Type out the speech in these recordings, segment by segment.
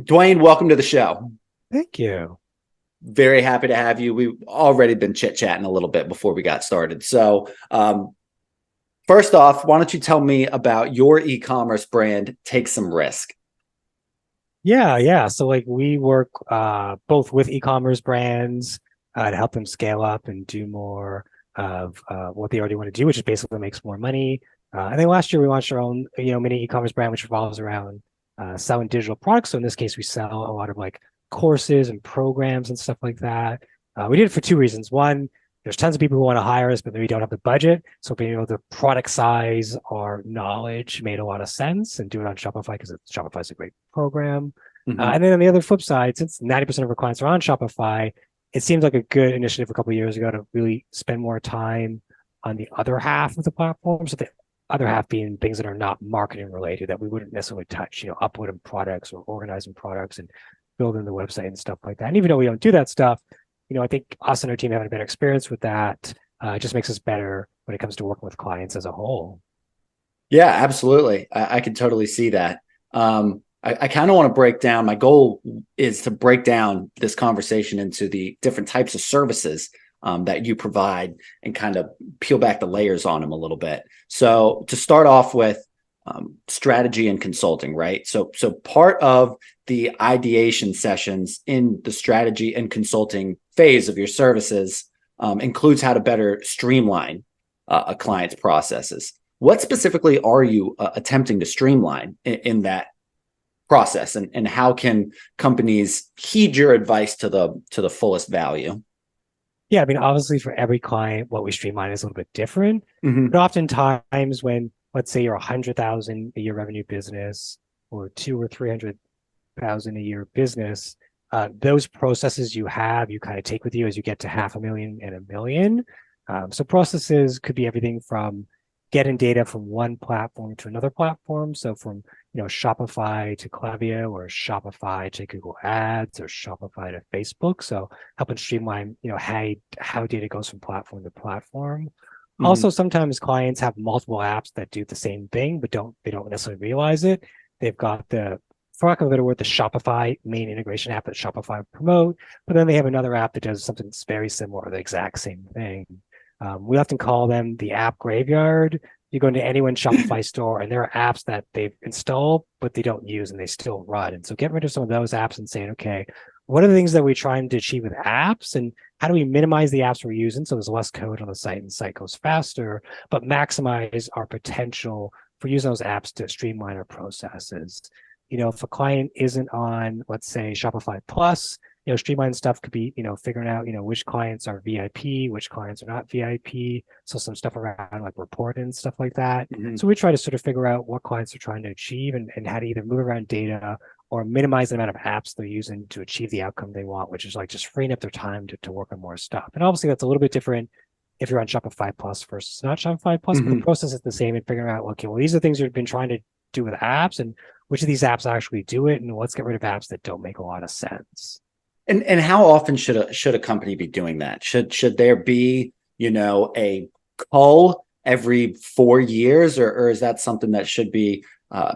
Duane, welcome to the show. Thank you. Very happy to have you. We've already been chit-chatting a little bit before we got started. First off, why don't you tell me about your e-commerce brand, Take Some Risk? Yeah. So like we work both with e-commerce brands to help them scale up and do more of what they already want to do, which is basically makes more money. And then last year we launched our own, mini e-commerce brand, which revolves around selling digital products. So in this case, we sell a lot of like courses and programs and stuff like that. We did it for two reasons. One, there's tons of people who want to hire us, but we don't have the budget. So being able to product size our knowledge made a lot of sense and do it on Shopify because Shopify is a great program. Mm-hmm. And then on the other flip side, since 90% of our clients are on Shopify, it seems like a good initiative a couple of years ago to really spend more time on the other half of the platform. So the other half being things that are not marketing related that we wouldn't necessarily touch, uploading products or organizing products and building the website and stuff like that. And even though we don't do that stuff, I think us and our team having a better experience with that just makes us better when it comes to working with clients as a whole. Yeah, absolutely. I can totally see that. I kind of want to break down. My goal is to break down this conversation into the different types of services that you provide and kind of peel back the layers on them a little bit. So to start off with strategy and consulting, right? So part of the ideation sessions in the strategy and consulting phase of your services includes how to better streamline a client's processes. What specifically are you attempting to streamline in that process, and how can companies heed your advice to the fullest value? Yeah, I mean, obviously for every client, what we streamline is a little bit different. Mm-hmm. But oftentimes when, let's say you're 100,000 a year revenue business or 200,000 or 300,000 a year business, those processes you kind of take with you as you get to 500,000 and 1 million. So processes could be everything from getting data from one platform to another platform. So from Shopify to Klaviyo, or Shopify to Google Ads, or Shopify to Facebook. So helping streamline how data goes from platform to platform. Mm-hmm. Also, sometimes clients have multiple apps that do the same thing, but they don't necessarily realize it. They've got for lack of a better word, the Shopify main integration app that Shopify promote, but then they have another app that does something that's very similar, the exact same thing. We often call them the app graveyard. You go into anyone's Shopify store and there are apps that they've installed, but they don't use and they still run. And so get rid of some of those apps and saying, okay, what are the things that we're trying to achieve with apps, and how do we minimize the apps we're using so there's less code on the site and the site goes faster, but maximize our potential for using those apps to streamline our processes. If a client isn't on, let's say, Shopify Plus, streamline stuff could be, figuring out, which clients are VIP, which clients are not VIP. So some stuff around like reporting and stuff like that. Mm-hmm. So we try to sort of figure out what clients are trying to achieve and how to either move around data or minimize the amount of apps they're using to achieve the outcome they want, which is like just freeing up their time to work on more stuff. And obviously that's a little bit different if you're on Shopify Plus versus not Shopify Plus, but the process is the same in figuring out, okay, well, these are things you've been trying to do with apps, and which of these apps actually do it, and let's get rid of apps that don't make a lot of sense. And how often should a company be doing that? Should there be a cull every 4 years, or is that something that should be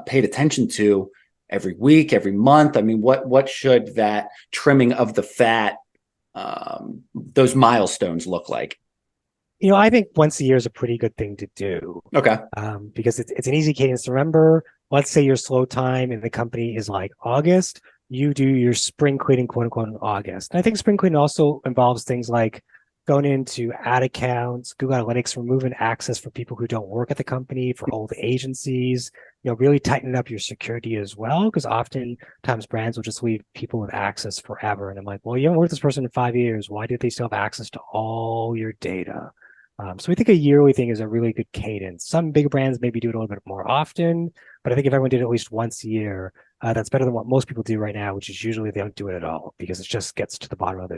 paid attention to every week, every month? I mean, what should that trimming of the fat, those milestones look like? I think once a year is a pretty good thing to do. Okay. Because it's an easy cadence to remember. Let's say your slow time in the company is like August. You do your spring cleaning, quote unquote, in August. And I think spring cleaning also involves things like going into ad accounts, Google Analytics, removing access for people who don't work at the company, for old agencies, really tightening up your security as well. Because oftentimes brands will just leave people with access forever. And I'm like, well, you haven't worked with this person in 5 years. Why did they still have access to all your data? So we think a yearly thing is a really good cadence. Some big brands maybe do it a little bit more often, but I think if everyone did it at least once a year, that's better than what most people do right now, which is usually they don't do it at all because it just gets to the bottom of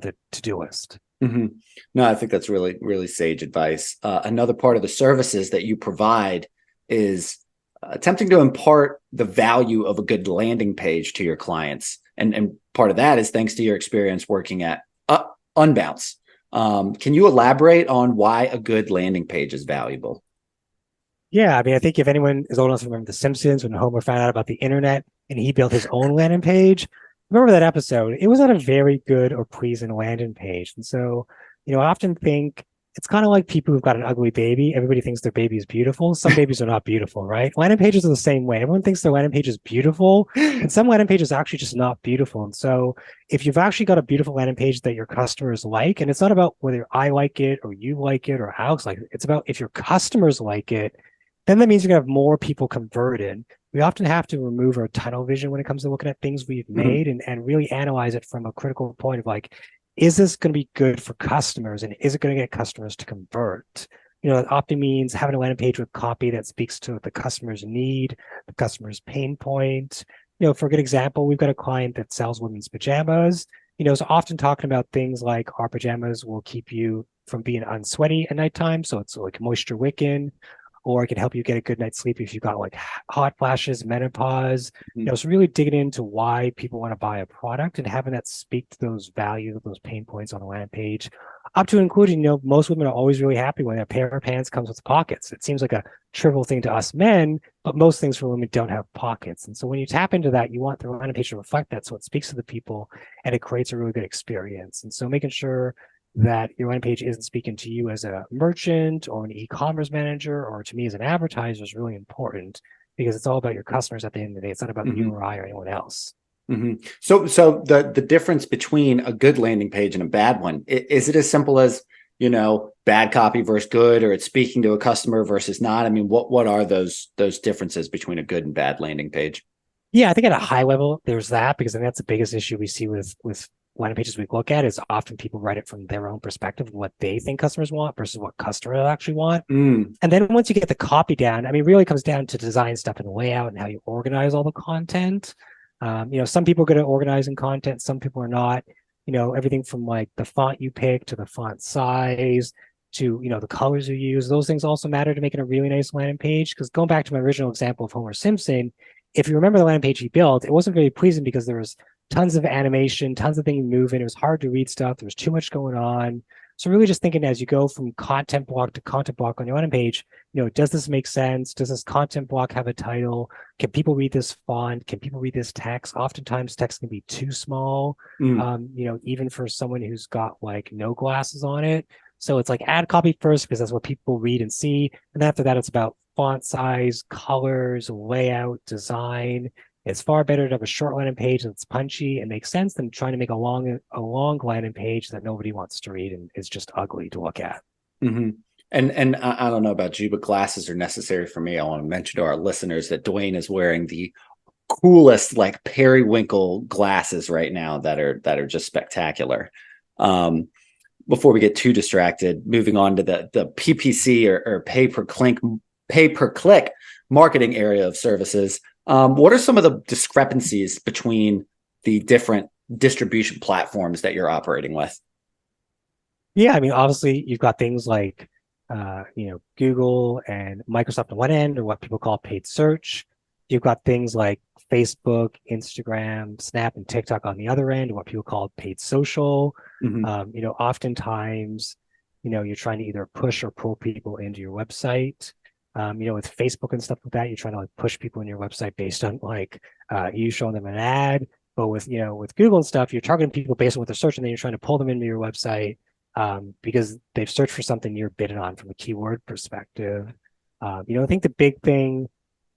the to-do list. Mm-hmm. No, I think that's really, really sage advice. Another part of the services that you provide is attempting to impart the value of a good landing page to your clients. And part of that is thanks to your experience working at Unbounce. Can you elaborate on why a good landing page is valuable? Yeah, I mean, I think if anyone is old enough to remember The Simpsons, when Homer found out about the internet, and he built his own landing page. Remember that episode? It was not a very good or pleasing landing page. And so, I often think it's kind of like people who've got an ugly baby. Everybody thinks their baby is beautiful. Some babies are not beautiful, right? Landing pages are the same way. Everyone thinks their landing page is beautiful, and some landing pages are actually just not beautiful. And so if you've actually got a beautiful landing page that your customers like, and it's not about whether I like it or you like it or Alex like it, it's about if your customers like it, then that means you're going to have more people converted. We often have to remove our tunnel vision when it comes to looking at things we've made and really analyze it from a critical point of like, is this going to be good for customers, and is it going to get customers to convert? It often means having a landing page with copy that speaks to the customer's need, the customer's pain point. For a good example, we've got a client that sells women's pajamas. So often talking about things like our pajamas will keep you from being unsweaty at nighttime. So it's like moisture wicking, or it can help you get a good night's sleep if you've got like hot flashes, menopause. So really digging into why people want to buy a product and having that speak to those values, those pain points on the landing page, up to including, most women are always really happy when a pair of pants comes with pockets. It seems like a trivial thing to us men, but most things for women don't have pockets. And so when you tap into that, you want the landing page to reflect that, so it speaks to the people and it creates a really good experience. And so making sure that your landing page isn't speaking to you as a merchant or an e-commerce manager or to me as an advertiser is really important, because it's all about your customers at the end of the day. It's not about you or I or anyone else. So the difference between a good landing page and a bad one, is it as simple as, bad copy versus good, or it's speaking to a customer versus not? I mean, what are those differences between a good and bad landing page? Yeah, I think at a high level, there's that, because I think that's the biggest issue we see with landing pages we look at is often people write it from their own perspective of what they think customers want versus what customers actually want. And then once you get the copy down, I mean, really comes down to design stuff and layout and how you organize all the content. Some people are good at organizing content, some people are not. Everything from like the font you pick to the font size to, the colors you use. Those things also matter to making a really nice landing page. Because going back to my original example of Homer Simpson, if you remember the landing page he built, it wasn't very pleasing because there was tons of animation, tons of things moving. It was hard to read stuff. There was too much going on. So really just thinking as you go from content block to content block on your landing page, does this make sense? Does this content block have a title? Can people read this font? Can people read this text? Oftentimes text can be too small, even for someone who's got like no glasses on it. So it's like add copy first because that's what people read and see. And after that, it's about font size, colors, layout, design. It's far better to have a short landing page that's punchy and makes sense than trying to make a long landing page that nobody wants to read and is just ugly to look at. And I don't know about you, but glasses are necessary for me. I want to mention to our listeners that Duane is wearing the coolest like periwinkle glasses right now that are just spectacular. Before we get too distracted, moving on to the PPC or pay per click marketing area of services. What are some of the discrepancies between the different distribution platforms that you're operating with? Yeah, I mean, obviously you've got things like, Google and Microsoft on one end, or what people call paid search. You've got things like Facebook, Instagram, Snap, and TikTok on the other end, or what people call paid social. Oftentimes, you're trying to either push or pull people into your website. With Facebook and stuff like that, you're trying to like push people in your website based on like you showing them an ad. But with Google and stuff, you're targeting people based on what they're searching, then you're trying to pull them into your website because they've searched for something you're bidding on from a keyword perspective. I think the big thing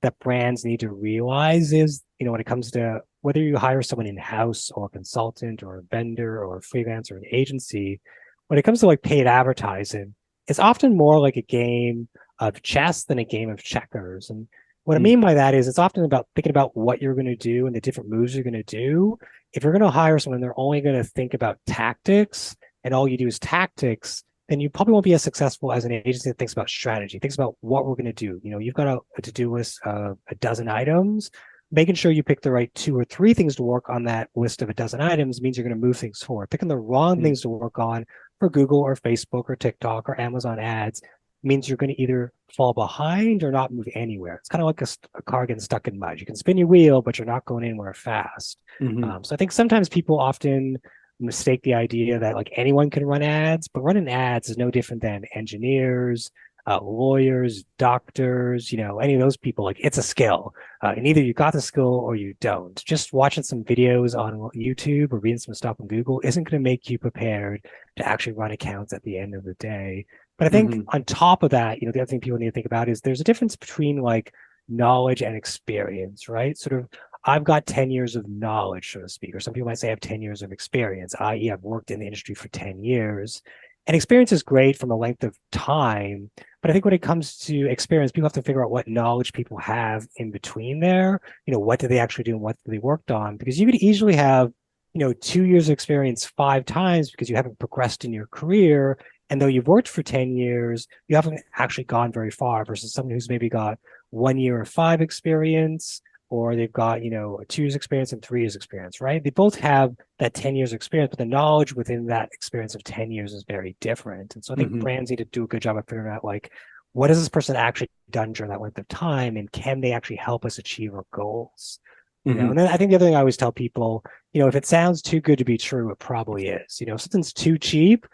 that brands need to realize is, when it comes to whether you hire someone in-house or a consultant or a vendor or a freelancer or an agency, when it comes to like paid advertising, it's often more like a game of chess than a game of checkers. And what I mean by that is it's often about thinking about what you're going to do and the different moves you're going to do. If you're going to hire someone, they're only going to think about tactics and all you do is tactics, then you probably won't be as successful as an agency that thinks about strategy, thinks about what we're going to do. You've got a to-do list of a dozen items. Making sure you pick the right 2 or 3 things to work on that list of a dozen items means you're going to move things forward. Picking the wrong things to work on for Google or Facebook or TikTok or Amazon ads means you're going to either fall behind or not move anywhere. It's kind of like a car getting stuck in mud. You can spin your wheel, but you're not going anywhere fast. So I think sometimes people often mistake the idea that like anyone can run ads, but running ads is no different than engineers, lawyers, doctors, any of those people. Like, it's a skill, and either you got the skill or you don't. Just watching some videos on YouTube or reading some stuff on Google isn't going to make you prepared to actually run accounts at the end of the day. But I think on top of that, the other thing people need to think about is there's a difference between like knowledge and experience, right? Sort of, I've got 10 years of knowledge, so to speak, or some people might say I have 10 years of experience, i.e., I've worked in the industry for 10 years. And experience is great from a length of time. But I think when it comes to experience, people have to figure out what knowledge people have in between there. What did they actually do and what did they worked on? Because you could easily have, 2 years of experience 5 times because you haven't progressed in your career. And though you've worked for 10 years, you haven't actually gone very far versus someone who's maybe got 1 year or 5 experience, or they've got, 2 years experience and 3 years experience, right? They both have that 10 years experience, but the knowledge within that experience of 10 years is very different. And so I think brands need to do a good job of figuring out, like, what has this person actually done during that length of time? And can they actually help us achieve our goals? And then I think the other thing I always tell people, if it sounds too good to be true, it probably is. If something's too cheap,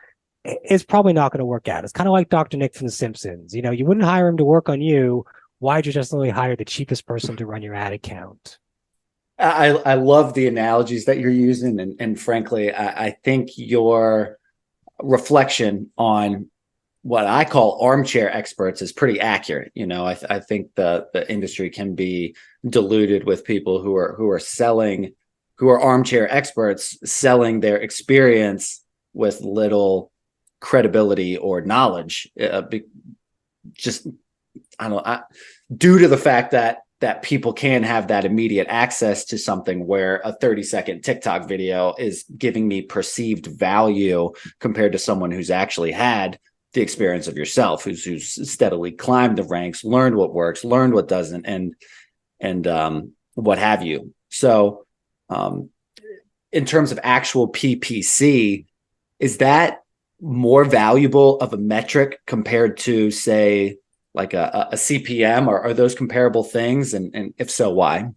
it's probably not going to work out. It's kind of like Dr. Nick from The Simpsons. You wouldn't hire him to work on you. Why'd you just only hire the cheapest person to run your ad account? I love the analogies that you're using. And frankly, I think your reflection on what I call armchair experts is pretty accurate. I think the industry can be diluted with people who are armchair experts selling their experience with little credibility or knowledge. Due to the fact that people can have that immediate access to something where a 30-second TikTok video is giving me perceived value compared to someone who's actually had the experience of yourself, who's steadily climbed the ranks, learned what works, learned what doesn't, and what have you. So in terms of actual PPC, is that more valuable of a metric compared to, say, like a CPM, or are those comparable things? And if so, why?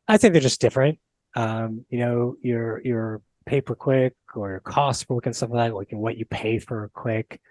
I think they're just different. Your pay per click or your cost per click and stuff like that, like what you pay for a click,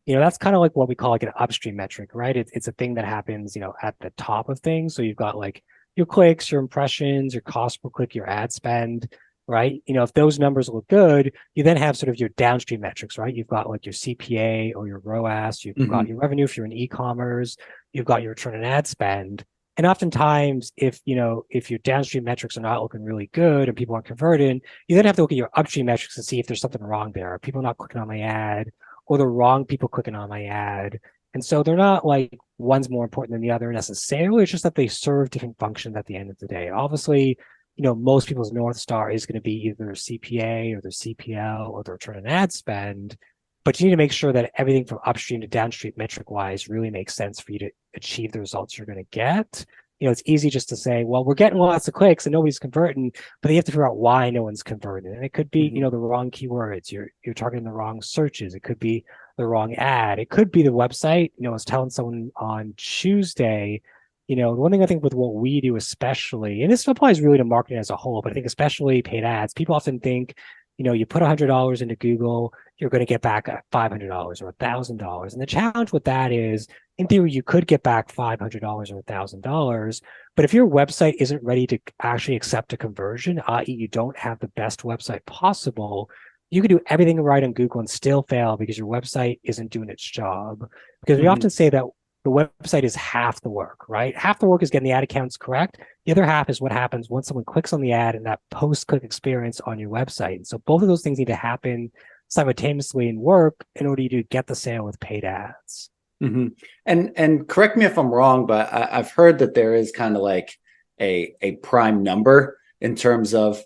that's kind of like what we call like an upstream metric, right? It's a thing that happens, at the top of things. So you've got like your clicks, your impressions, your cost per click, your ad spend, right? If those numbers look good, you then have sort of your downstream metrics, right? You've got like your CPA or your ROAS, you've got your revenue if you're in e-commerce, you've got your return on ad spend. And oftentimes, if your downstream metrics are not looking really good and people aren't converting, you then have to look at your upstream metrics to see if there's something wrong there. Are people not clicking on my ad, or the wrong people clicking on my ad? And so they're not like one's more important than the other necessarily. It's just that they serve different functions at the end of the day. Obviously, most people's North Star is going to be either CPA or their CPL or their return on ad spend. But you need to make sure that everything from upstream to downstream metric wise really makes sense for you to achieve the results you're going to get. It's easy just to say, well, we're getting lots of clicks and nobody's converting, but you have to figure out why no one's converting. And it could be, the wrong keywords. You're targeting the wrong searches. It could be the wrong ad. It could be the website. I was telling someone on Tuesday, the one thing I think with what we do especially, and this applies really to marketing as a whole, but I think especially paid ads, people often think, you put $100 into Google, you're going to get back $500 or $1,000. And the challenge with that is, in theory, you could get back $500 or $1,000. But if your website isn't ready to actually accept a conversion, i.e., you don't have the best website possible, you could do everything right on Google and still fail because your website isn't doing its job. Because we often say that the website is half the work, right? Half the work is getting the ad accounts correct. The other half is what happens once someone clicks on the ad and that post-click experience on your website. And so both of those things need to happen simultaneously in work in order to get the sale with paid ads. And correct me if I'm wrong, but I've heard that there is kind of like a prime number in terms of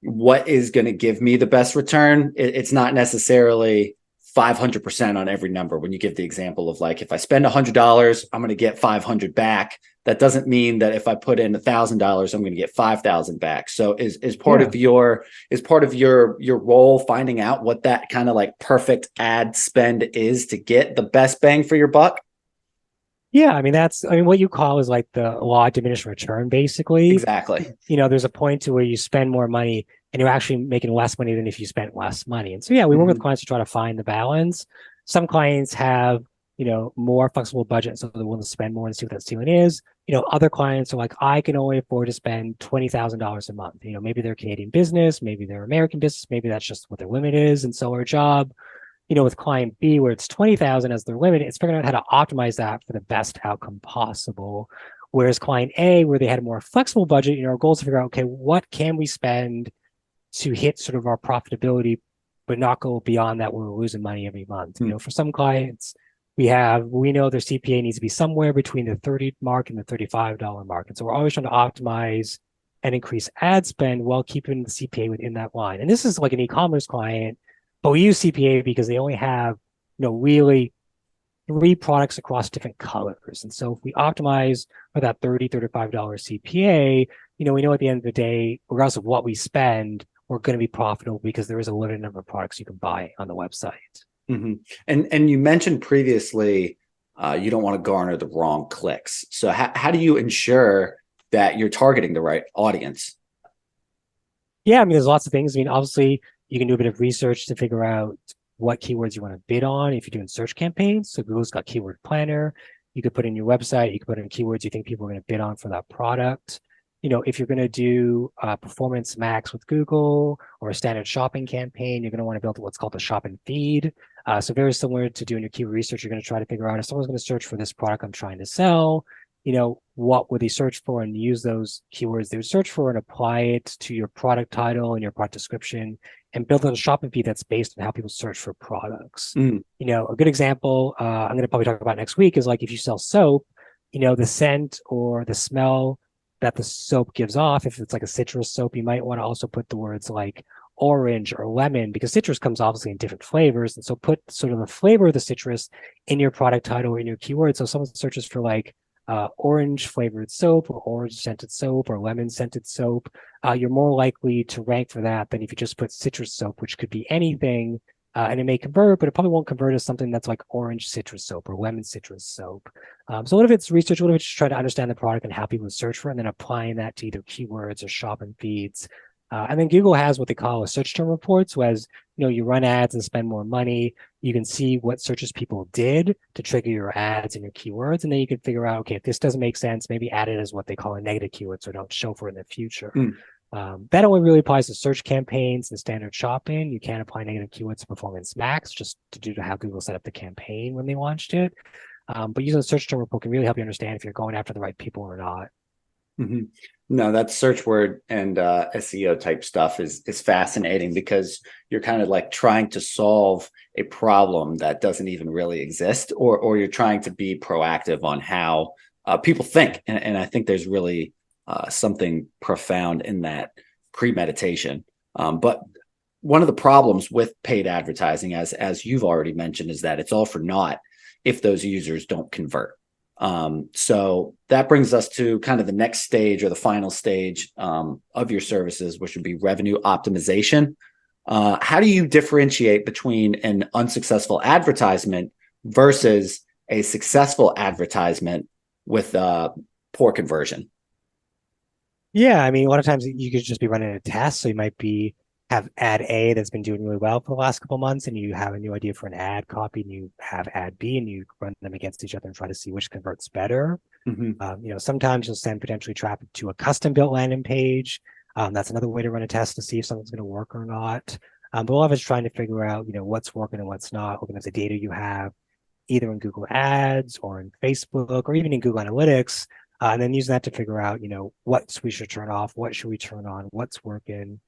what is going to give me the best return. It's not necessarily 500% on every number. When you give the example of like, if I spend $100, I'm going to get 500 back. That doesn't mean that if I put in $1,000, I'm going to get 5,000 back. So is part of your role finding out what that kind of like perfect ad spend is to get the best bang for your buck? Yeah, I mean what you call is like the law of diminishing return, basically. Exactly. There's a point to where you spend more money and you're actually making less money than if you spent less money. And so, yeah, we work with clients to try to find the balance. Some clients have, more flexible budget, so they're willing to spend more and see what that ceiling is. Other clients are like, I can only afford to spend $20,000 a month. Maybe they're Canadian business, maybe they're American business, maybe that's just what their limit is. And so our job, with client B, where it's 20,000 as their limit, it's figuring out how to optimize that for the best outcome possible. Whereas client A, where they had a more flexible budget, our goal is to figure out, okay, what can we spend to hit sort of our profitability, but not go beyond that where we're losing money every month. For some clients, we know their CPA needs to be somewhere between the 30 mark and the $35 mark. And so we're always trying to optimize and increase ad spend while keeping the CPA within that line. And this is like an e-commerce client, but we use CPA because they only have, really 3 products across different colors. And so if we optimize for that $30, $35 CPA, we know at the end of the day, regardless of what we spend, we're going to be profitable because there is a limited number of products you can buy on the website. Mm-hmm. And you mentioned previously, you don't want to garner the wrong clicks. So how do you ensure that you're targeting the right audience? Yeah, there's lots of things. Obviously, you can do a bit of research to figure out what keywords you want to bid on if you're doing search campaigns. So Google's got Keyword Planner. You could put in your website, you could put in keywords you think people are going to bid on for that product. If you're going to do Performance Max with Google or a standard shopping campaign, you're going to want to build what's called a shopping feed. So very similar to doing your keyword research, you're going to try to figure out if someone's going to search for this product I'm trying to sell, what would they search for, and use those keywords they would search for and apply it to your product title and your product description and build a shopping feed that's based on how people search for products. A good example I'm going to probably talk about next week is like if you sell soap, the scent or the smell that the soap gives off, if it's like a citrus soap, you might want to also put the words like orange or lemon, because citrus comes obviously in different flavors. And so put sort of the flavor of the citrus in your product title or in your keyword. So someone searches for like orange flavored soap or orange scented soap or lemon scented soap, you're more likely to rank for that than if you just put citrus soap, which could be anything. And it may convert, but it probably won't convert as something that's like orange citrus soap or lemon citrus soap. So a lot of it's research, a little bit just trying to understand the product and how people search for it, and then applying that to either keywords or shopping feeds. And then Google has what they call a search term report. So as you run ads and spend more money, you can see what searches people did to trigger your ads and your keywords. And then you can figure out, okay, if this doesn't make sense, maybe add it as what they call a negative keyword so don't show for it in the future. That only really applies to search campaigns and standard shopping. You can't apply negative keywords to Performance Max just due to how Google set up the campaign when they launched it. But using a search term report can really help you understand if you're going after the right people or not. Mm-hmm. No, that search word and SEO type stuff is fascinating because you're kind of like trying to solve a problem that doesn't even really exist, or you're trying to be proactive on how people think. And I think there's really something profound in that premeditation. But one of the problems with paid advertising, as you've already mentioned, is that it's all for naught if those users don't convert. So that brings us to kind of the next stage or the final stage of your services, which would be revenue optimization. How do you differentiate between an unsuccessful advertisement versus a successful advertisement with poor conversion? Yeah, a lot of times you could just be running a test. So you might have ad A that's been doing really well for the last couple of months, and you have a new idea for an ad copy, and you have ad B, and you run them against each other and try to see which converts better. Sometimes you'll send potentially traffic to a custom built landing page. That's another way to run a test to see if something's going to work or not. But a lot of it's trying to figure out, what's working and what's not, looking at the data you have, either in Google Ads or in Facebook or even in Google Analytics. And then using that to figure out, what we should turn off, what should we turn on, what's working.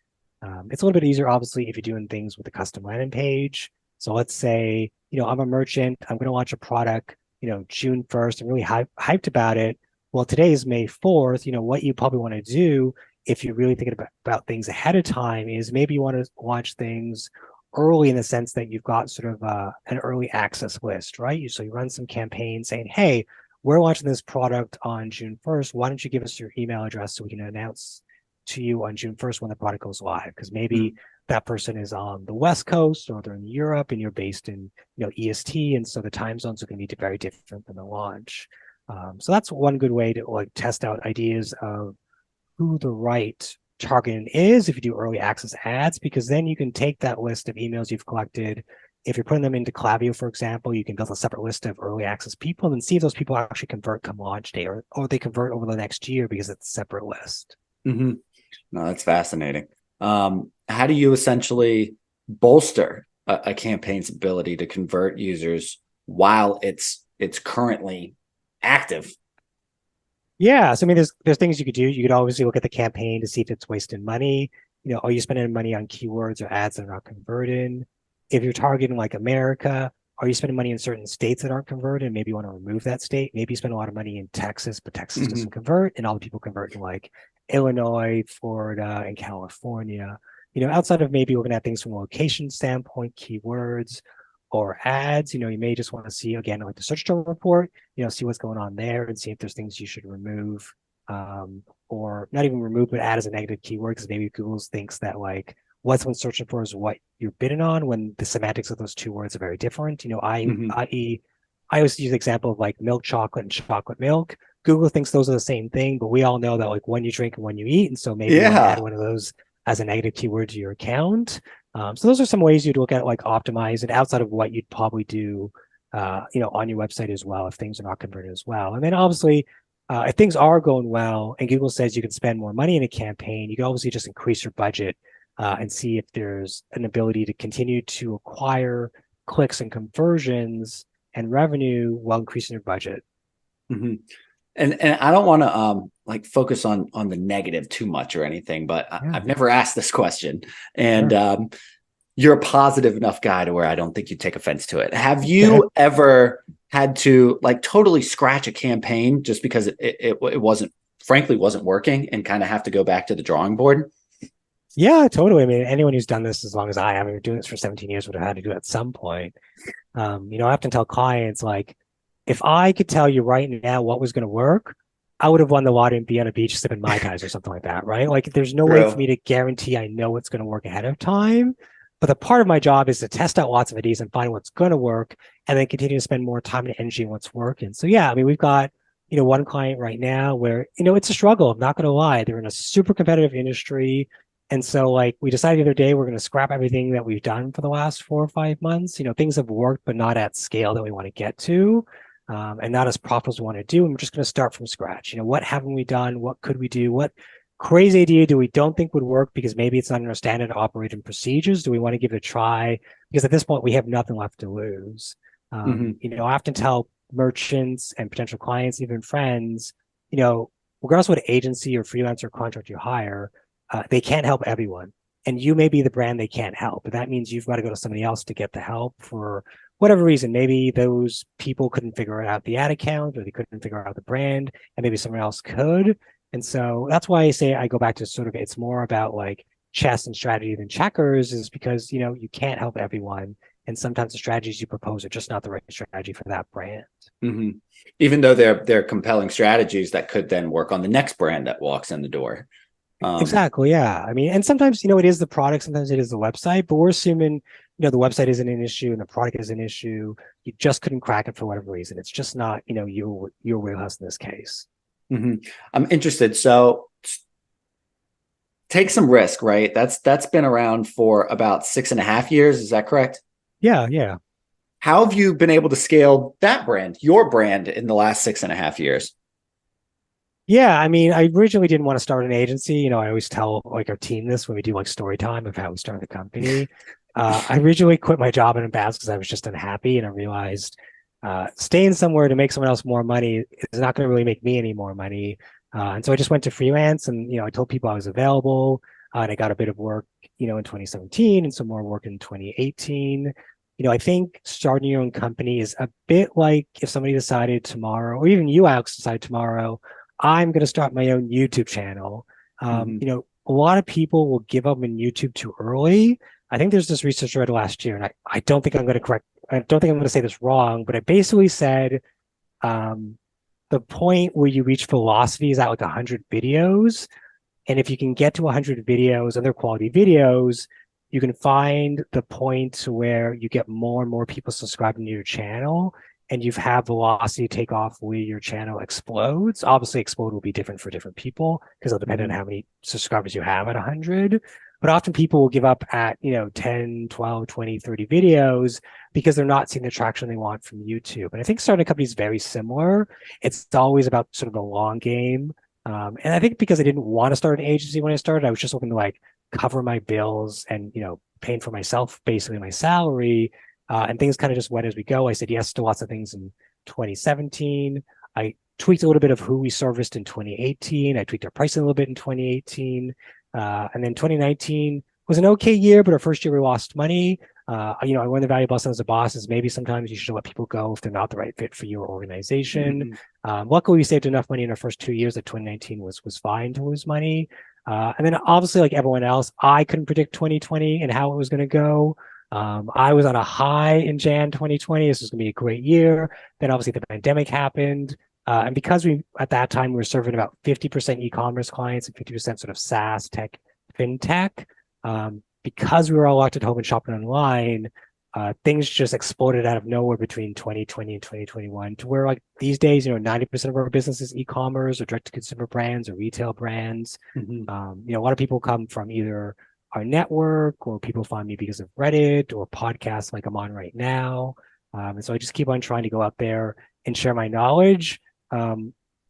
It's a little bit easier, obviously, if you're doing things with a custom landing page. So let's say, I'm a merchant, I'm going to launch a product, June 1st, I'm really hyped about it. Well, today is May 4th. What you probably want to do if you're really thinking about things ahead of time is maybe you want to launch things early in the sense that you've got sort of an early access list, right? So you run some campaigns saying, hey, we're launching this product on June 1st. Why don't you give us your email address so we can announce to you on June 1st when the product goes live? Because maybe that person is on the West Coast or they're in Europe and you're based in EST, and so the time zones are going to be very different than the launch. So that's one good way to like test out ideas of who the right targeting is if you do early access ads, because then you can take that list of emails you've collected, if you're putting them into Klaviyo, for example, you can build a separate list of early access people and then see if those people actually convert come launch day, or they convert over the next year because it's a separate list. Mm-hmm. No, that's fascinating. How do you essentially bolster a campaign's ability to convert users while it's currently active? Yeah, so I mean, there's things you could do. You could obviously look at the campaign to see if it's wasting money. Are you spending money on keywords or ads that are not converting? If you're targeting like America, are you spending money in certain states that aren't converting? Maybe you want to remove that state. Maybe you spend a lot of money in Texas, but Texas doesn't convert, and all the people convert in like Illinois, Florida, and California. Outside of maybe looking at things from a location standpoint, keywords or ads, you may just want to see, again, like the search term report, see what's going on there and see if there's things you should remove, or not even remove, but add as a negative keyword, because maybe Google thinks that like what someone's searching for is what you're bidding on when the semantics of those two words are very different. I always use the example of like milk chocolate and chocolate milk. Google thinks those are the same thing, but we all know that like when you drink and when you eat. And so maybe you want to add one of those as a negative keyword to your account. So those are some ways you'd look at like optimize it outside of what you'd probably do, on your website as well, if things are not converted as well. And then obviously, if things are going well and Google says you can spend more money in a campaign, you can obviously just increase your budget and see if there's an ability to continue to acquire clicks and conversions and revenue while increasing your budget. Mm-hmm. And I don't want to like focus on the negative too much or anything, but I've never asked this question, and you're a positive enough guy to where I don't think you take offense to it. Have you ever had to like totally scratch a campaign just because it wasn't working and kind of have to go back to the drawing board? Yeah, totally. I mean, anyone who's done this as long as I have, been doing this for 17 years, would have had to do it at some point. I often tell clients, like, if I could tell you right now what was going to work, I would have won the lottery and be on a beach sipping Mai Tais or something like that, right? Like, there's no way for me to guarantee I know what's going to work ahead of time. But the part of my job is to test out lots of ideas and find what's going to work, and then continue to spend more time and energy on what's working. So yeah, I mean, we've got, one client right now where, it's a struggle. I'm not going to lie. They're in a super competitive industry. And so like we decided the other day, we're going to scrap everything that we've done for the last 4 or 5 months. Things have worked, but not at scale that we want to get to. And not as profitable as we want to do. And we're just going to start from scratch. What haven't we done? What could we do? What crazy idea do we don't think would work because maybe it's not in our standard operating procedures? Do we want to give it a try? Because at this point, we have nothing left to lose. I often tell merchants and potential clients, even friends, regardless of what agency or freelancer contract you hire, they can't help everyone. And you may be the brand they can't help, but that means you've got to go to somebody else to get the help for whatever reason. Maybe those people couldn't figure out the ad account, or they couldn't figure out the brand, and maybe someone else could. And so that's why I say I go back to sort of, it's more about like chess and strategy than checkers, is because, you can't help everyone. And sometimes the strategies you propose are just not the right strategy for that brand. Mm-hmm. Even though they're compelling strategies that could then work on the next brand that walks in the door. Exactly. Yeah. I mean, and sometimes, it is the product, sometimes it is the website, but we're assuming, the website isn't an issue and the product is an issue. You just couldn't crack it for whatever reason. It's just not, your wheelhouse in this case. Mm-hmm. I'm interested. So take some risk, right? That's been around for about 6.5 years. Is that correct? Yeah. Yeah. How have you been able to scale that brand, your brand, in the last 6.5 years? Yeah, I mean, I originally didn't want to start an agency. I always tell like our team this when we do like story time of how we started the company. I originally quit my job in Bass because I was just unhappy, and I realized staying somewhere to make someone else more money is not going to really make me any more money. And so I just went to freelance, and I told people I was available, and I got a bit of work, in 2017, and some more work in 2018. I think starting your own company is a bit like if somebody decided tomorrow, or even you, Alex, decided tomorrow, I'm going to start my own YouTube channel. A lot of people will give up on YouTube too early. I think there's this research I read last year, and I don't think I'm going to say this wrong, but it basically said the point where you reach velocity is at like 100 videos. And if you can get to 100 videos, other quality videos, you can find the point where you get more and more people subscribing to your channel, and you've had velocity take off where your channel explodes. Obviously, explode will be different for different people because it'll depend on how many subscribers you have at 100. But often people will give up at, 10, 12, 20, 30 videos because they're not seeing the traction they want from YouTube. And I think starting a company is very similar. It's always about sort of the long game. And I think because I didn't want to start an agency when I started, I was just looking to like cover my bills and, paying for myself, basically my salary. And things kind of just went as we go. I said yes to lots of things in 2017. I tweaked a little bit of who we serviced in 2018. I tweaked our pricing a little bit in 2018. And then 2019 was an okay year, but our first year we lost money. I learned the valuable lesson as a boss is maybe sometimes you should let people go if they're not the right fit for your organization. Luckily, we saved enough money in our first 2 years that 2019 was fine to lose money. And then obviously, like everyone else, I couldn't predict 2020 and how it was going to go. I was on a high in Jan 2020. This was going to be a great year. Then obviously the pandemic happened. And because at that time, we were serving about 50% e-commerce clients and 50% sort of SaaS tech, fintech, because we were all locked at home and shopping online, things just exploded out of nowhere between 2020 and 2021 to where like these days, 90% of our business is e-commerce or direct to consumer brands or retail brands. A lot of people come from either our network or people find me because of Reddit or podcasts like I'm on right now. And so I just keep on trying to go out there and share my knowledge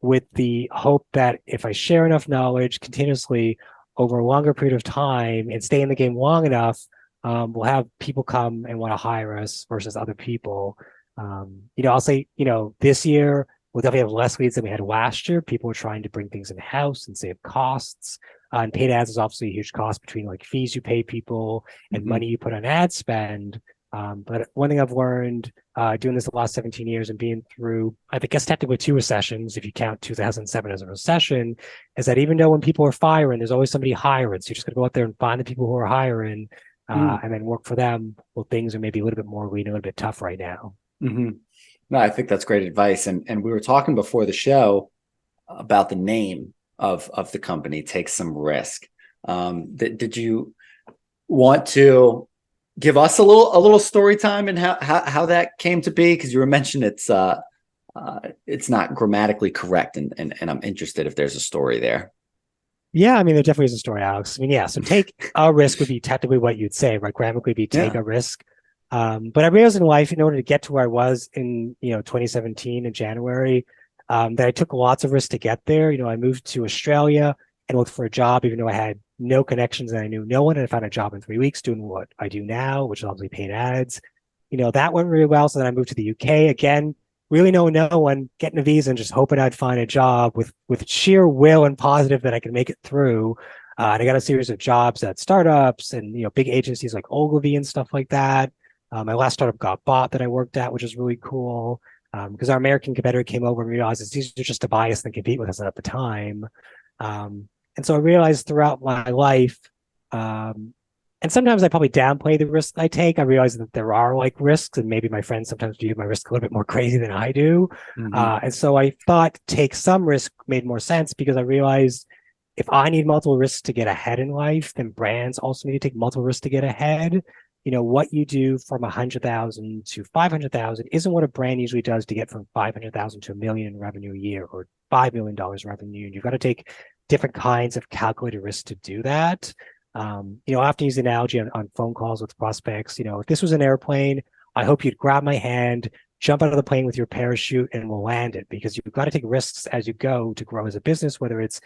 with the hope that if I share enough knowledge continuously over a longer period of time and stay in the game long enough, we'll have people come and want to hire us versus other people. I'll say, this year we'll definitely have less leads than we had last year. People are trying to bring things in-house and save costs. And paid ads is obviously a huge cost between like fees you pay people and money you put on ad spend. But one thing I've learned doing this the last 17 years and being through, I guess technically 2 recessions, if you count 2007 as a recession, is that even though when people are firing, there's always somebody hiring. So you just got to go out there and find the people who are hiring and then work for them. Well, things are maybe a little bit more lean, a little bit tough right now. No, I think that's great advice. And we were talking before the show about the name of the company, Take Some Risk. Did you want to give us a little story time and how that came to be? Because you were mentioning it's not grammatically correct, and I'm interested if there's a story there. Yeah, I mean, there definitely is a story, Alex. I mean, yeah, so take a risk would be technically what you'd say, right? Grammatically be take a risk. But I realized in life, in order to get to where I was in 2017 in January, that I took lots of risks to get there. I moved to Australia and looked for a job, even though I had no connections and I knew no one. And I found a job in 3 weeks doing what I do now, which is obviously paid ads. That went really well. So then I moved to the UK again, really knowing no one, getting a visa and just hoping I'd find a job with sheer will and positive that I could make it through. And I got a series of jobs at startups and, big agencies like Ogilvy and stuff like that. My last startup got bought that I worked at, which is really cool. Because our American competitor came over and realized it's easier just to buy us than compete with us at the time. And so I realized throughout my life, and sometimes I probably downplay the risks I take. I realize that there are like risks, and maybe my friends sometimes view my risk a little bit more crazy than I do. And so I thought take some risk made more sense because I realized if I need multiple risks to get ahead in life, then brands also need to take multiple risks to get ahead. What you do from 100,000 to 500,000 isn't what a brand usually does to get from 500,000 to $1 million in revenue a year or $5 million revenue. And you've got to take different kinds of calculated risks to do that. I often use the analogy on phone calls with prospects. If this was an airplane, I hope you'd grab my hand, jump out of the plane with your parachute, and we'll land it because you've got to take risks as you go to grow as a business, whether it's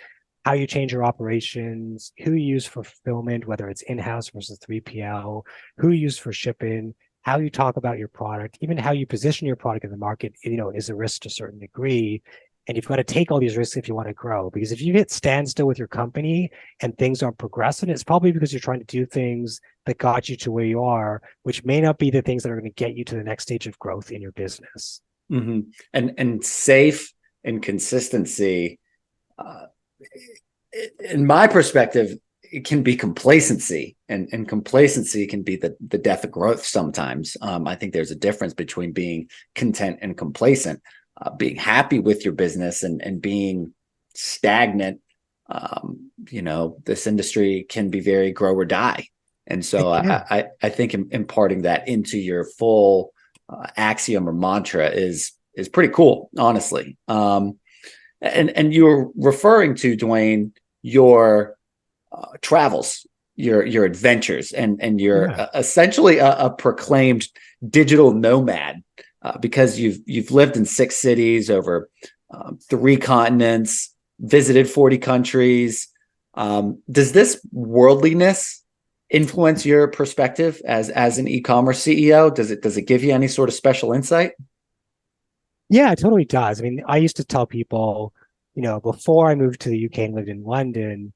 how you change your operations, who you use for fulfillment, whether it's in-house versus 3PL, who you use for shipping, how you talk about your product, even how you position your product in the market, is a risk to a certain degree. And you've got to take all these risks if you want to grow. Because if you hit standstill with your company and things aren't progressing, it's probably because you're trying to do things that got you to where you are, which may not be the things that are going to get you to the next stage of growth in your business. And safe and consistency, in my perspective, it can be complacency, and complacency can be the death of growth sometimes. I think there's a difference between being content and complacent. Being happy with your business and being stagnant, this industry can be very grow or die. And so I think imparting that into your full axiom or mantra is pretty cool, honestly. And you were referring to, Duane, your travels your adventures, and you're Yeah. essentially a proclaimed digital nomad, because you've lived in 6 cities over 3 continents, visited 40 countries. Does this worldliness influence your perspective as an e-commerce CEO? Does it give you any sort of special insight? Yeah, it totally does. I mean, I used to tell people, before I moved to the UK and lived in London,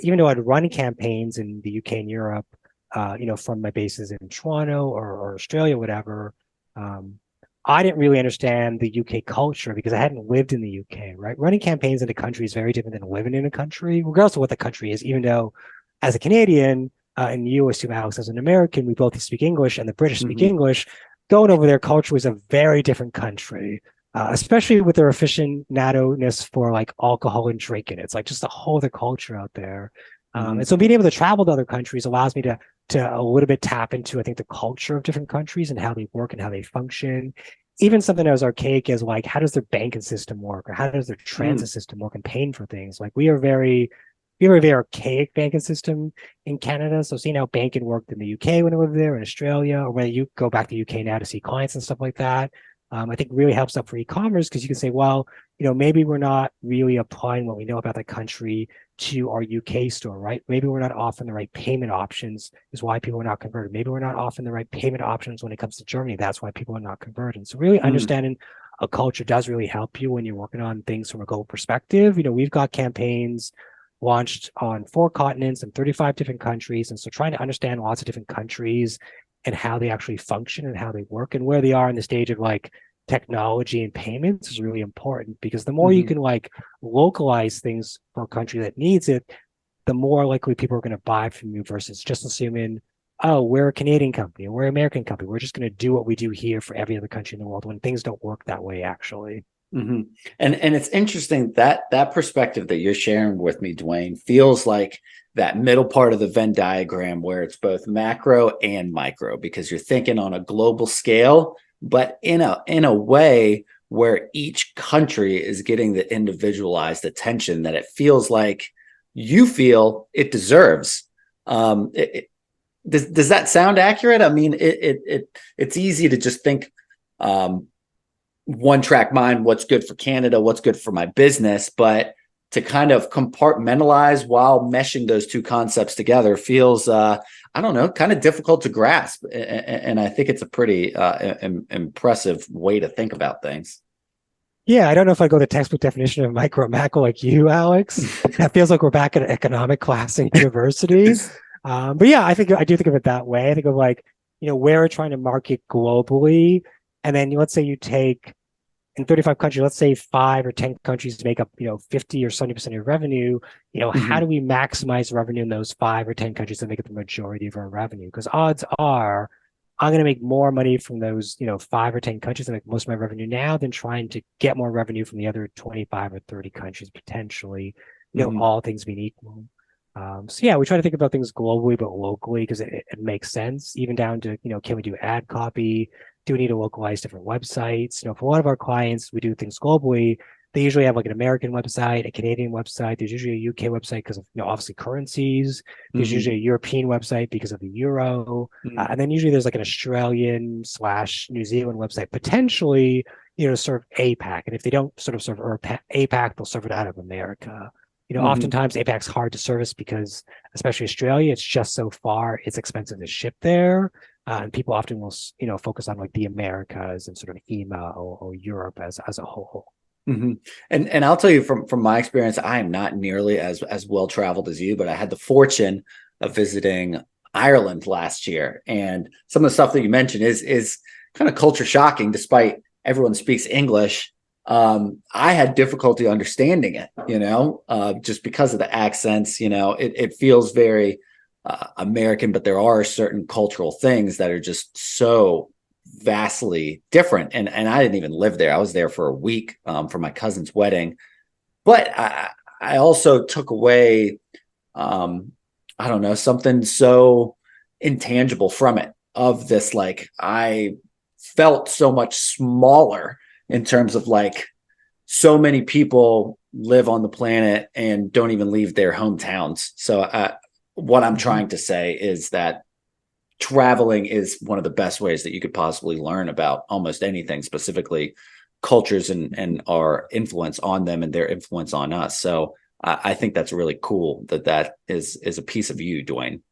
even though I'd run campaigns in the UK and Europe, from my bases in Toronto or Australia, whatever, I didn't really understand the UK culture because I hadn't lived in the UK, right? Running campaigns in a country is very different than living in a country, regardless of what the country is, even though as a Canadian, and you assume Alex as an American, we both speak English and the British speak English. Going over their culture was a very different country, especially with their aficionado-ness for like alcohol and drinking. It's like just a whole other culture out there. And so being able to travel to other countries allows me to a little bit tap into, I think, the culture of different countries and how they work and how they function. Even something as archaic as like, how does their banking system work, or how does their transit system work and paying for things? Like we have a very archaic banking system in Canada. So seeing how banking worked in the UK when I lived there, in Australia, or when you go back to the UK now to see clients and stuff like that, I think really helps up for e-commerce, because you can say, well, maybe we're not really applying what we know about the country to our UK store, right? Maybe we're not offering the right payment options, is why people are not converted. Maybe we're not offering the right payment options when it comes to Germany. That's why people are not converting. So really understanding a culture does really help you when you're working on things from a global perspective. We've got campaigns launched on 4 continents and 35 different countries. And so trying to understand lots of different countries and how they actually function and how they work and where they are in the stage of like technology and payments is really important, because the more you can like localize things for a country that needs it, the more likely people are going to buy from you versus just assuming, oh, we're a Canadian company or we're an American company. We're just going to do what we do here for every other country in the world, when things don't work that way, actually. And it's interesting that perspective that you're sharing with me, Duane, feels like that middle part of the Venn diagram where it's both macro and micro, because you're thinking on a global scale, but in a way where each country is getting the individualized attention that it feels like you feel it deserves. Does that sound accurate? I mean, it's easy to just think one track mind, what's good for Canada, what's good for my business, but to kind of compartmentalize while meshing those two concepts together feels, I don't know, kind of difficult to grasp. And I think it's a pretty impressive way to think about things. Yeah, I don't know if I go the textbook definition of micro macro like you, Alex. That feels like we're back at economic class in university. But yeah, I do think of it that way. I think of like, where we're trying to market globally. And then let's say you take in 35 countries, let's say 5 or 10 countries make up, 50 or 70% of your revenue. How do we maximize revenue in those 5 or 10 countries that make up the majority of our revenue? Because odds are I'm going to make more money from those, 5 or 10 countries that make most of my revenue now than trying to get more revenue from the other 25 or 30 countries potentially, all things being equal. So yeah, we try to think about things globally, but locally, because it makes sense, even down to, can we do ad copy? Do we need to localize different websites? For a lot of our clients, we do things globally. They usually have like an American website, a Canadian website. There's usually a UK website because of, obviously currencies. There's usually a European website because of the euro. And then usually there's like an Australian/New Zealand website, potentially, to serve APAC. And if they don't sort of serve APAC, they'll serve it out of America. Oftentimes APAC's hard to service because, especially Australia, it's just so far, it's expensive to ship there. And people often will, focus on like the Americas and sort of EMA or Europe as a whole. And I'll tell you from my experience, I am not nearly as well traveled as you, but I had the fortune of visiting Ireland last year, and some of the stuff that you mentioned is kind of culture shocking. Despite everyone speaks English, I had difficulty understanding it. Just because of the accents. It feels very American, but there are certain cultural things that are just so vastly different. And I didn't even live there. I was there for a week for my cousin's wedding. But I also took away, I don't know, something so intangible from it, of this, like, I felt so much smaller in terms of like so many people live on the planet and don't even leave their hometowns. So what I'm trying to say is that traveling is one of the best ways that you could possibly learn about almost anything, specifically cultures and our influence on them and their influence on us. So I think that's really cool that is a piece of you, Duane.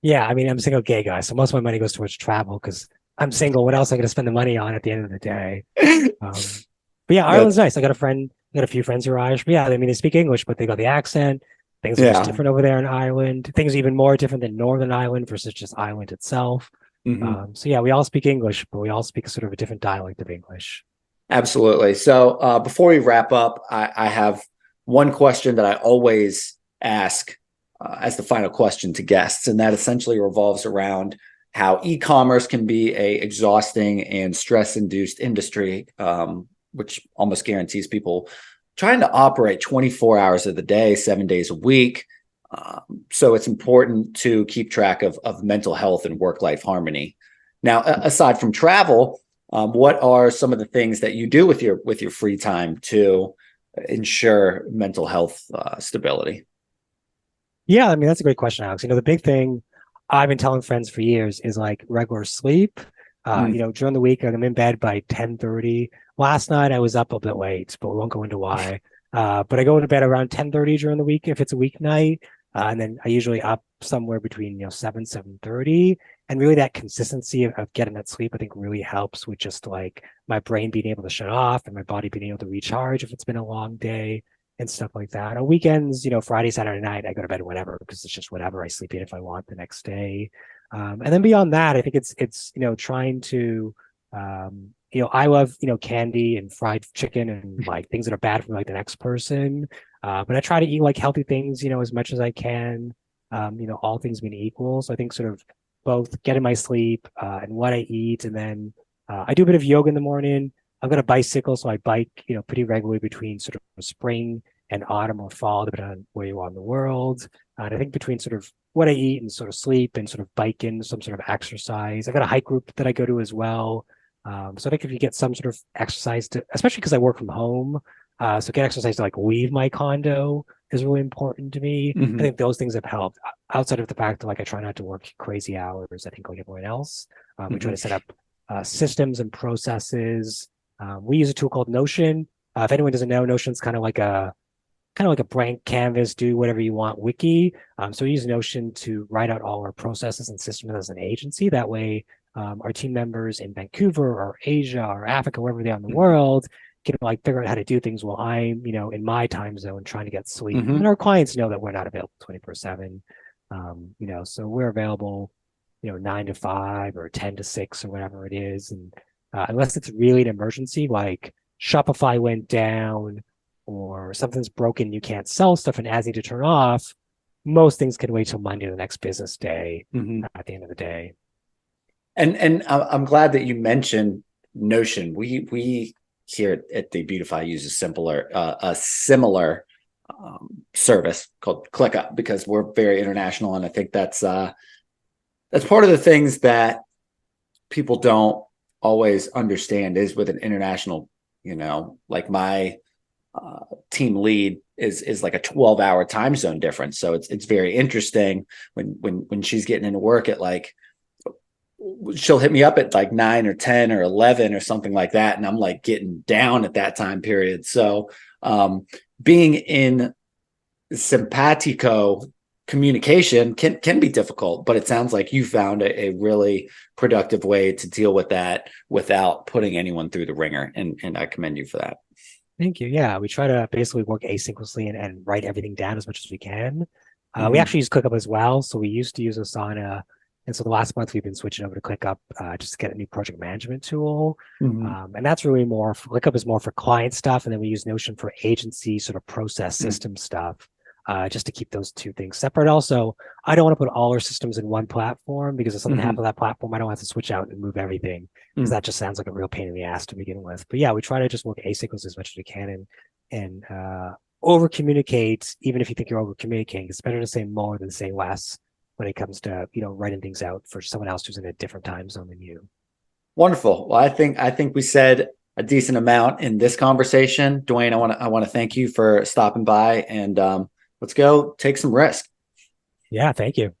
Yeah, I mean, I'm a single gay guy, so most of my money goes towards travel because I'm single. What else am I going to spend the money on at the end of the day? But yeah, Ireland's That's nice. I got a few friends who are Irish. But yeah, I mean, they speak English, but they got the accent. Things are just yeah. different over there in Ireland. Things are even more different than Northern Ireland versus just Ireland itself. Mhm. So yeah, we all speak English, but we all speak sort of a different dialect of English. Absolutely. So before we wrap up, I have one question that I always ask as the final question to guests, and that essentially revolves around how e-commerce can be a exhausting and stress-induced industry, which almost guarantees people trying to operate 24 hours of the day, 7 days a week. So it's important to keep track of mental health and work-life harmony. Now, aside from travel, what are some of the things that you do with your free time to ensure mental health stability? Yeah, I mean, that's a great question, Alex. The big thing I've been telling friends for years is like regular sleep. Mm. During the week, I'm in bed by 10:30. Last night I was up a bit late, but we won't go into why. But I go to bed around 10:30 during the week if it's a weeknight. And then I usually up somewhere between 7:30. And really that consistency of getting that sleep, I think really helps with just like my brain being able to shut off and my body being able to recharge if it's been a long day and stuff like that. On weekends, Friday, Saturday night, I go to bed whenever because it's just whatever. I sleep in if I want the next day. And then beyond that, I think it's trying to I love candy and fried chicken and like things that are bad for like the next person. But I try to eat like healthy things, as much as I can. All things being equal. So I think sort of both getting my sleep and what I eat, and then I do a bit of yoga in the morning. I've got a bicycle, so I bike, pretty regularly between sort of spring and autumn or fall, depending on where you are in the world. And I think between sort of what I eat and sort of sleep and sort of biking, some sort of exercise. I've got a hike group that I go to as well. So I think if you get some sort of exercise to, especially because I work from home, so get exercise to like leave my condo is really important to me. I Mhm. think those things have helped outside of the fact that like I try not to work crazy hours. I think like everyone else, we try Mhm. to set up systems and processes. We use a tool called Notion. If anyone doesn't know, Notion's kind of like a blank canvas, do whatever you want wiki. So we use Notion to write out all our processes and systems as an agency. That way, our team members in Vancouver or Asia or Africa, wherever they are in the Mhm. world, can like figure out how to do things while I'm, in my time zone trying to get sleep. And Mhm. our clients know that we're not available 24/7. So we're available, 9 to 5 or 10 to 6 or whatever it is. And unless it's really an emergency, like Shopify went down or something's broken, you can't sell stuff and ads need to turn off, most things can wait till Monday, the next business day, Mhm. at the end of the day. And I'm glad that you mentioned Notion. We here at Debutify use a similar service called ClickUp because we're very international, and I think that's part of the things that people don't always understand is with an international, like my team lead is like a 12-hour time zone difference. So it's very interesting when she's getting into work at like she'll hit me up at like 9 or 10 or 11 or something like that, and I'm like getting down at that time period. So being in simpatico communication can be difficult, but it sounds like you found a really productive way to deal with that without putting anyone through the ringer, and I commend you for that. Thank you. Yeah, we try to basically work asynchronously and write everything down as much as we can. We Mm-hmm. actually use ClickUp as well. So we used to use Asana. And so the last month we've been switching over to ClickUp just to get a new project management tool. Mm-hmm. And that's really ClickUp is more for client stuff. And then we use Notion for agency sort of process system stuff, just to keep those two things separate. Also, I don't want to put all our systems in one platform because if something Mm-hmm. happens to that platform, I don't have to switch out and move everything because that just sounds like a real pain in the ass to begin with. But yeah, we try to just work asynchronous as much as we can and over communicate, even if you think you're over communicating. It's better to say more than say less when it comes to, writing things out for someone else who's in a different time zone than you. Wonderful. Well, I think we said a decent amount in this conversation. Duane, I want to thank you for stopping by, and let's go take some risk. Yeah, thank you.